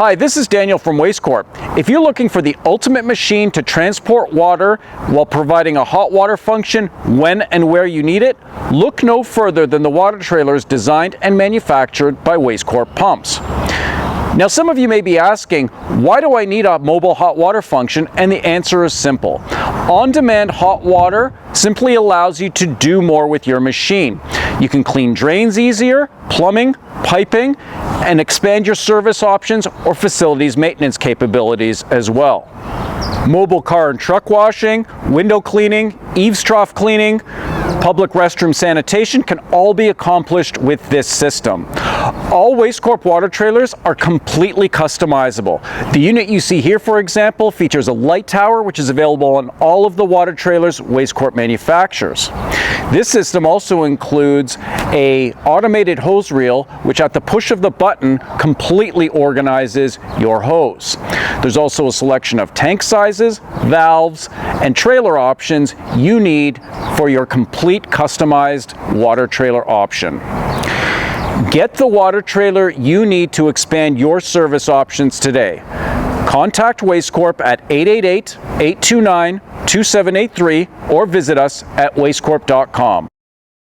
Hi, this is Daniel from Wastecorp. If you're looking for the ultimate machine to transport water while providing a hot water function when and where you need it, look no further than the water trailers designed and manufactured by Wastecorp Pumps. Now, some of you may be asking, why do I need a mobile hot water function? And the answer is simple. On-demand hot water simply allows you to do more with your machine. You can clean drains easier, plumbing, piping, and expand your service options or facilities maintenance capabilities as well. Mobile car and truck washing, window cleaning, eaves trough cleaning, public restroom sanitation can all be accomplished with this system. All Wastecorp water trailers are completely customizable. The unit you see here, for example, features a light tower which is available on all of the water trailers Wastecorp manufactures. This system also includes an automated hose reel which at the push of the button completely organizes your hose. There's also a selection of tank sizes, valves, and trailer options you need for your complete customized water trailer option. Get the water trailer you need to expand your service options today. Contact Wastecorp at 888-829-2783 or visit us at wastecorp.com.